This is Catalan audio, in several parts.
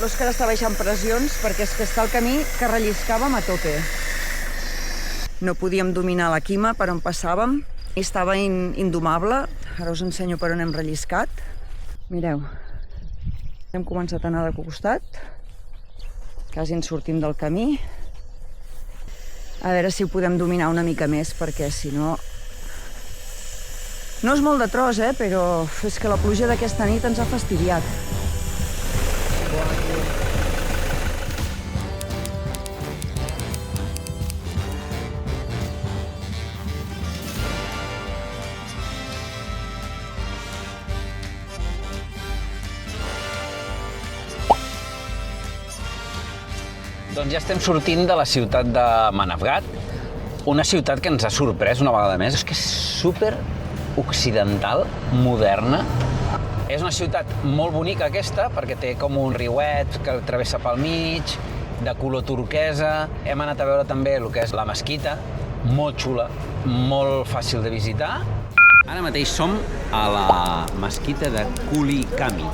l'Òscar està baixant pressions perquè és que està al camí que relliscàvem a tope. No podíem dominar la quima per on passàvem i estava indomable. Ara us ensenyo per on hem relliscat. Mireu, hem començat a anar de costat, quasi ens sortim del camí. A veure si ho podem dominar una mica més, perquè si no... No és molt de tros, però és que la pluja d'aquesta nit ens ha fastidiat. Doncs ja estem sortint de la ciutat de Manavgat, una ciutat que ens ha sorprès una vegada més. És que és super occidental, moderna. És una ciutat molt bonica aquesta, perquè té com un riuet que travessa pel mig, de color turquesa. Hem anat a veure també el que és la mesquita, molt xula, molt fàcil de visitar. Ara mateix som a la mesquita de Quli Kami.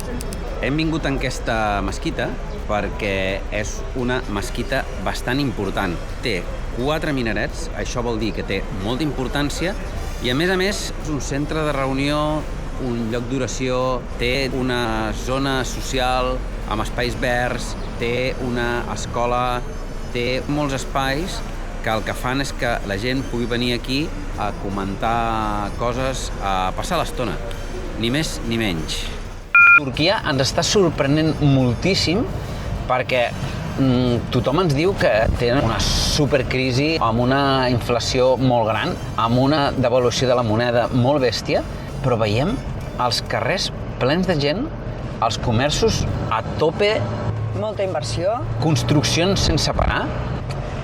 Hem vingut en aquesta mesquita perquè és una mesquita bastant important. Té 4 minarets, això vol dir que té molta importància, i a més és un centre de reunió, un lloc d'oració, té una zona social amb espais verds, té una escola, té molts espais que el que fan és que la gent pugui venir aquí a comentar coses, a passar l'estona, ni més ni menys. Turquia ens està sorprenent moltíssim perquè tothom ens diu que tenen una supercrisi amb una inflació molt gran, amb una devaluació de la moneda molt bèstia, però veiem els carrers plens de gent, els comerços a tope, Molta inversió. construccions sense parar,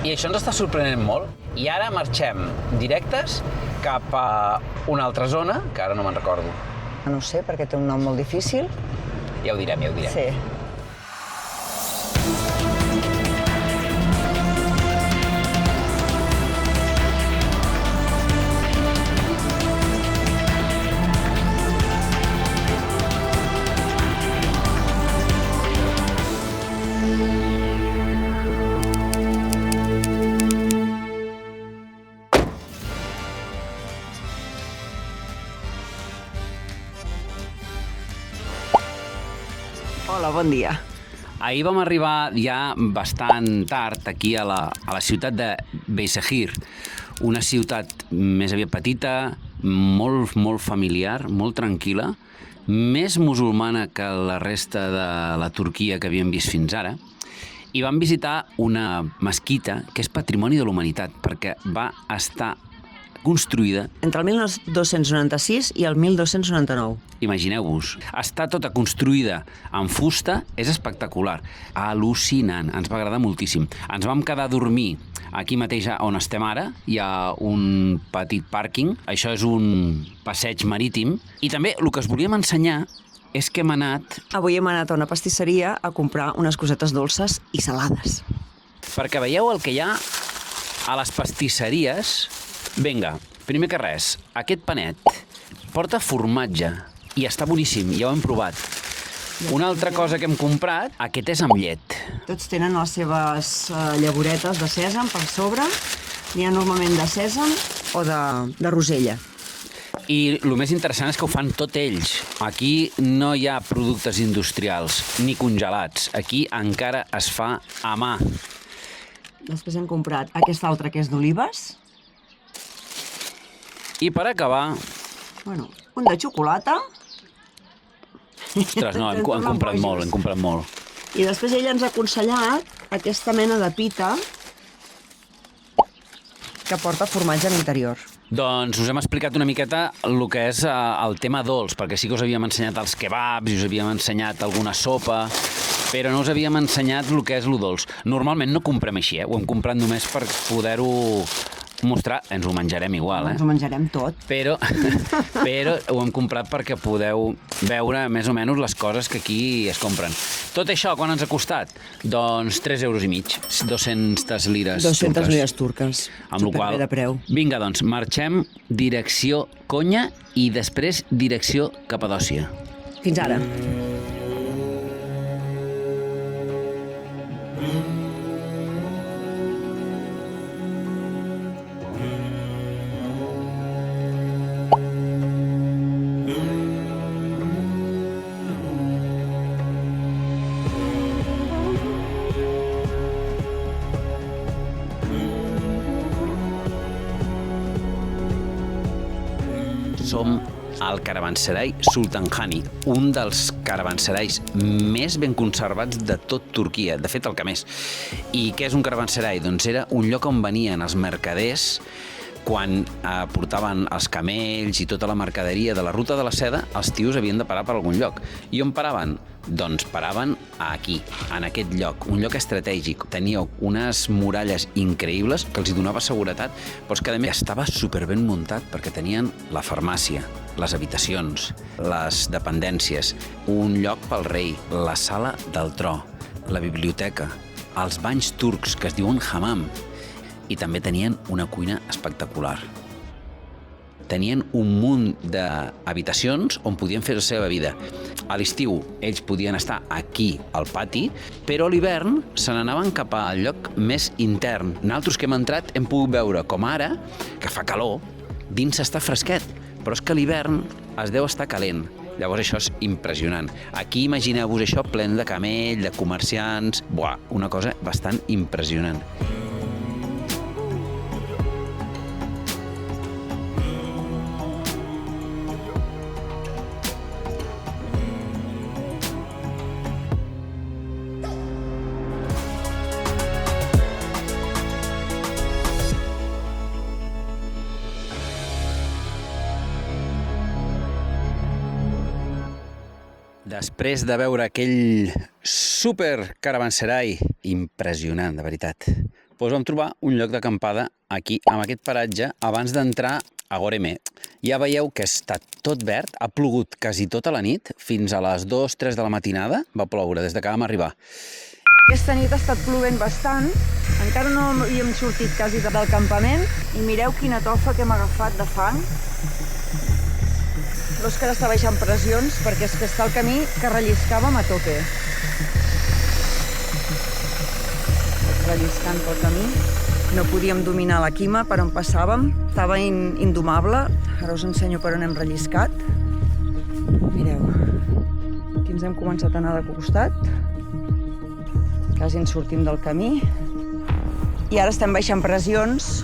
i això ens està sorprenent molt. I ara marxem directes cap a una altra zona, que ara no me'n recordo. No ho sé, perquè té un nom molt difícil. Ja ho direm. Sí. Hola, bon dia. Ahir vam arribar ja bastant tard aquí a la ciutat de Beyşehir, una ciutat més aviat petita, molt familiar, molt tranquil·la, més musulmana que la resta de la Turquia que havíem vist fins ara, i vam visitar una mesquita que és patrimoni de la humanitat, perquè va estar construïda, Entre el 1296 i el 1299. imagineu-vos, està tota construïda en fusta, és espectacular, al·lucinant, ens va agradar moltíssim. Ens vam quedar a dormir aquí mateix on estem ara, hi ha un petit pàrquing, això és un passeig marítim, i també el que us volíem ensenyar és que hem anat, Avui hem anat a una pastisseria a comprar unes cosetes dolces i salades. perquè veieu el que hi ha a les pastisseries. Vinga, primer que res, aquest panet porta formatge i està boníssim, ja ho hem provat. Una altra cosa que hem comprat, aquest és amb llet. Tots tenen les seves llagoretes de sèsam per sobre. N'hi ha normalment de sèsam o de rosella. I el més interessant és que ho fan tot ells. Aquí no hi ha productes industrials ni congelats. Aquí encara es fa a mà. Després hem comprat aquesta altra que és d'olives. I per acabar... Bueno, un de xocolata. Ostres, no, hem comprat molt. I després ella ens ha aconsellat aquesta mena de pita que porta formatge a l'interior. Doncs us hem explicat una miqueta el que és el tema dolç, perquè sí que us havíem ensenyat els kebabs i us havíem ensenyat alguna sopa, però no us havíem ensenyat el que és el dolç. Normalment no comprem així, ho hem comprat només per poder-ho mostrar. Ens ho menjarem igual, Ens ho menjarem tot. Però ho hem comprat perquè podeu veure més o menys les coses que aquí es compren. Tot això, quan ens ha costat? Doncs 3,5 €, 200 lires 200 lires turques. Amb la qual Superbé de preu. Vinga, doncs, marxem direcció Konya i després direcció Capadòcia. Fins ara. Som al caravanserai Sultanhani, un dels caravanserais més ben conservats de tot Turquia, de fet el que més. I què és un caravanserai? Doncs era un lloc on venien els mercaders quan portaven els camells i tota la mercaderia de la ruta de la seda, els tios havien de parar per algun lloc. I on paraven? Doncs paraven aquí, en aquest lloc, un lloc estratègic. Teníeu unes muralles increïbles que els donava seguretat, però és que a més estava superben muntat perquè tenien la farmàcia, les habitacions, les dependències, un lloc pel rei, la sala del tro, la biblioteca, els banys turcs que es diuen hammam, i també tenien una cuina espectacular. Tenien un munt d'habitacions on podien fer la seva vida. A l'estiu ells podien estar aquí al pati, però a l'hivern se n'anaven cap al lloc més intern. Nosaltres que hem entrat hem pogut veure com ara, que fa calor, dins està fresquet, però és que a l'hivern es deu estar calent. Llavors això és impressionant. Aquí imagineu-vos això ple de camell, de comerciants... Buah, una cosa bastant impressionant. Després de veure aquell super caravanserai impressionant, de veritat, doncs vam trobar un lloc d'acampada aquí, en aquest paratge, abans d'entrar a Göreme. Ja veieu que està tot verd, ha plogut quasi tota la nit, fins a les 2-3 de la matinada va ploure, des de que vam arribar. Aquesta nit ha estat plovent bastant, encara no hi hem sortit quasi del campament, i mireu quina tofa que hem agafat de fang. L'Òscar està baixant pressions perquè és que està el camí que relliscàvem a tope. Relliscant pel camí. No podíem dominar la quima per on passàvem. Estava indomable. Ara us ensenyo per on hem relliscat. Mireu. Aquí ens hem començat a anar de costat. Quasi ens sortim del camí. I ara estem baixant pressions.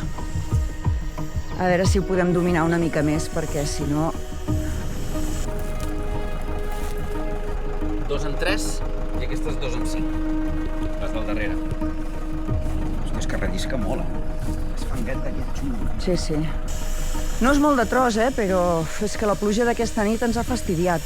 A veure si ho podem dominar una mica més, perquè si no... 2 en 3 i aquestes 2 en 5. Les del darrere. És que rellisca molt, És fanguet d'aquest xulo. Sí, sí. No és molt de tros, però és que la pluja d'aquesta nit ens ha fastidiat.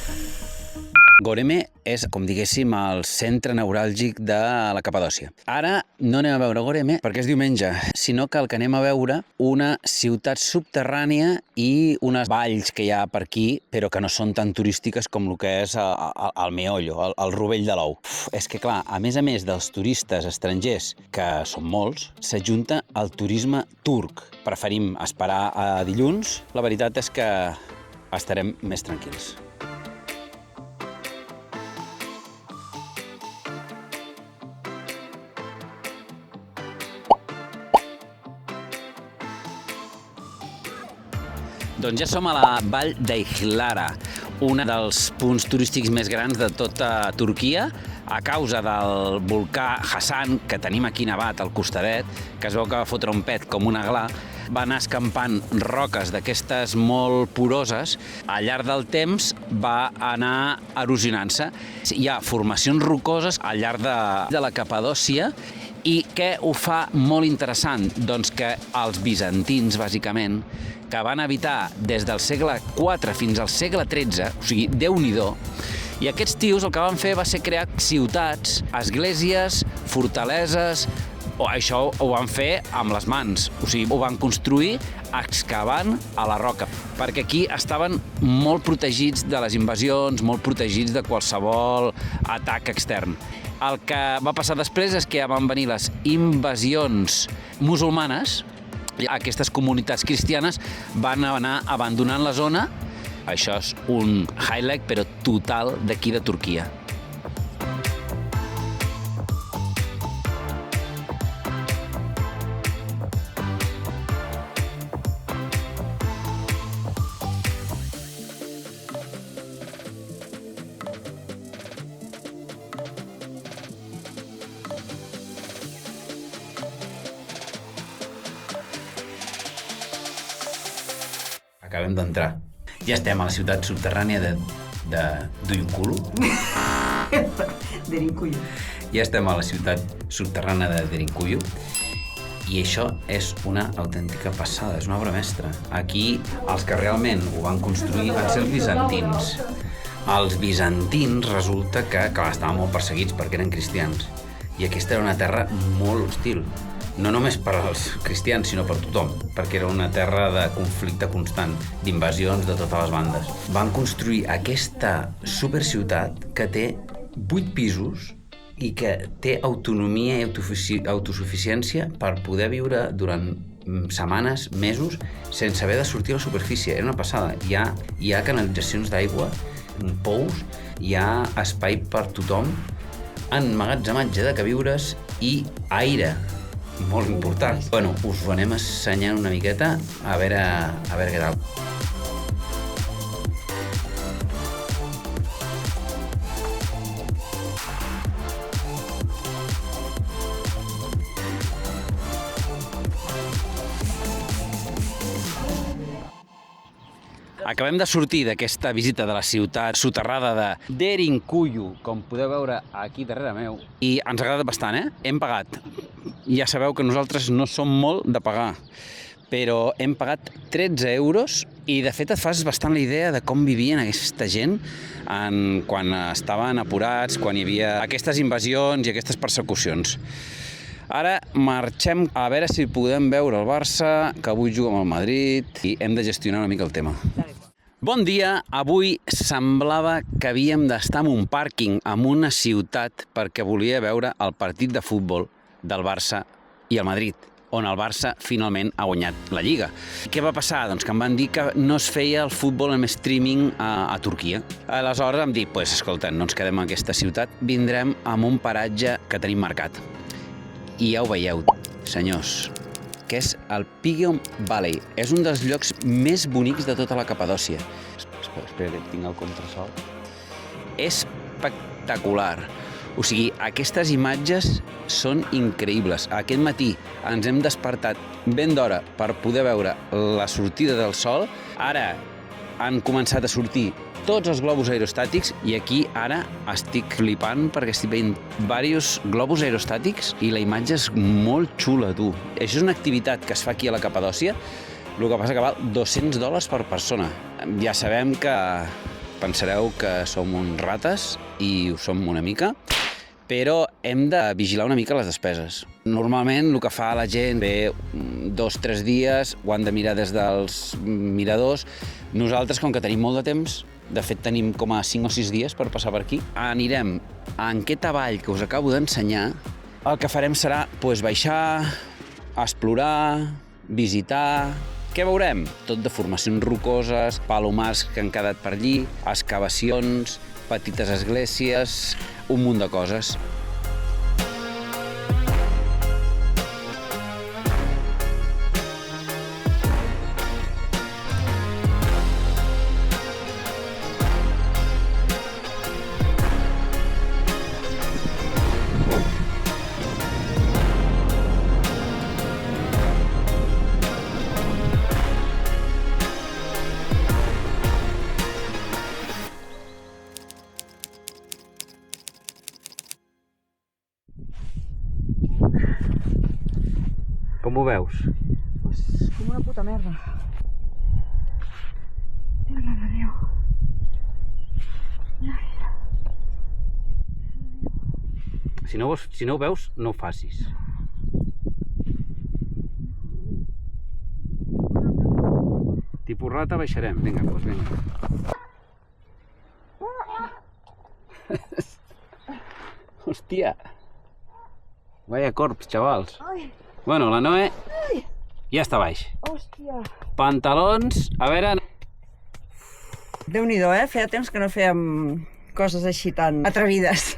Göreme és, com diguéssim, el centre neuràlgic de la Capadòcia. Ara no anem a veure Göreme perquè és diumenge, sinó que el que anem a veure una ciutat subterrània i unes valls que hi ha per aquí, però que no són tan turístiques com el que és el meollo, el rovell de l'ou. És que, clar, a més dels turistes estrangers, que són molts, s'ajunta el turisme turc. Preferim esperar a dilluns. La veritat és que estarem més tranquils. Doncs ja som a la vall d'Ihlara, un dels punts turístics més grans de tota Turquia, a causa del volcà Hasan, que tenim aquí nevat al costadet, que es veu que va fotre un pet com una gla, va anar escampant roques d'aquestes molt poroses, al llarg del temps va anar erosionant-se. Hi ha formacions rocoses al llarg de la Capadòcia. I què ho fa molt interessant? Doncs que els bizantins, bàsicament, que van habitar des del segle IV fins al segle XIII, o sigui, Déu-n'hi-do, i aquests tios el que van fer va ser crear ciutats, esglésies, fortaleses, això ho van fer amb les mans, o sigui, ho van construir excavant a la roca, perquè aquí estaven molt protegits de les invasions, molt protegits de qualsevol atac extern. El que va passar després és que van venir les invasions musulmanes, i aquestes comunitats cristianes van anar abandonant la zona. Això és un highlight, però total, d'aquí de Turquia. Acabem d'entrar. Ja estem a la ciutat subterrània de Duyunculo. Derincuyo. Ja estem a la ciutat subterrània de Derincuyo. I això és una autèntica passada, és una obra mestra. Aquí, els que realment ho van construir van ser els bizantins. Els bizantins resulta que estaven molt perseguits perquè eren cristians. I aquesta era una terra molt hostil. No només per als cristians, sinó per tothom, perquè era una terra de conflicte constant, d'invasions de totes les bandes. Van construir aquesta superciutat que té 8 pisos i que té autonomia i autosuficiència per poder viure durant setmanes, mesos, sense haver de sortir a la superfície. Era una passada. Hi ha canalitzacions d'aigua, pous, hi ha espai per tothom, emmagatzematge de queviures i aire, molt important. Bueno, us ho anem assenyant una miqueta, a veure què tal. Acabem de sortir d'aquesta visita de la ciutat soterrada de Derinkuyu, com podeu veure aquí darrere meu, i ens ha agradat bastant, Hem pagat. Ja sabeu que nosaltres no som molt de pagar, però hem pagat 13 euros i de fet et fas bastant la idea de com vivien aquesta gent quan estaven apurats, quan hi havia aquestes invasions i aquestes persecucions. Ara marxem a veure si podem veure el Barça, que avui juga amb el Madrid, i hem de gestionar una mica el tema. Bon dia, avui semblava que havíem d'estar en un pàrquing, en una ciutat, perquè volia veure el partit de futbol del Barça i el Madrid, on el Barça finalment ha guanyat la Lliga. Què va passar? Doncs que em van dir que no es feia el futbol en streaming a Turquia. Aleshores em dic, escolta, no ens quedem en aquesta ciutat, vindrem a un paratge que tenim marcat. I ja ho veieu, senyors, que és el Pigeon Valley. És un dels llocs més bonics de tota la Capadòcia. Espera que tinc el contrasol. És espectacular. O sigui, aquestes imatges són increïbles. Aquest matí ens hem despertat ben d'hora per poder veure la sortida del sol. Ara han començat a sortir tots els globus aerostàtics i aquí ara estic flipant perquè estic veient diversos globus aerostàtics i la imatge és molt xula, tu. Això és una activitat que es fa aquí a la Capadòcia, el que passa que val $200 per persona. Ja sabem que pensareu que som uns rates i ho som una mica, però hem de vigilar una mica les despeses. Normalment el que fa la gent ve 2 o 3 dies, ho han de mirar des dels miradors. Nosaltres, com que tenim molt de temps, de fet tenim com a 5 o 6 dies per passar per aquí, anirem a aquest avall que us acabo d'ensenyar. El que farem serà baixar, explorar, visitar. Què veurem? Tot de formacions rocoses, palomars que han quedat per allí, excavacions, petites esglésies, un munt de coses. Com ho veus? És com una puta merda. Déu, mare de Déu. Si no ho veus, no ho facis. Tipus rata baixarem. Vinga, doncs vinga. Hòstia. Vaya corps, xavals. Bueno, la Noé ja està baix. Hòstia. Pantalons, a veure... Déu-n'hi-do, Feia temps que no fèiem coses així tan atrevides.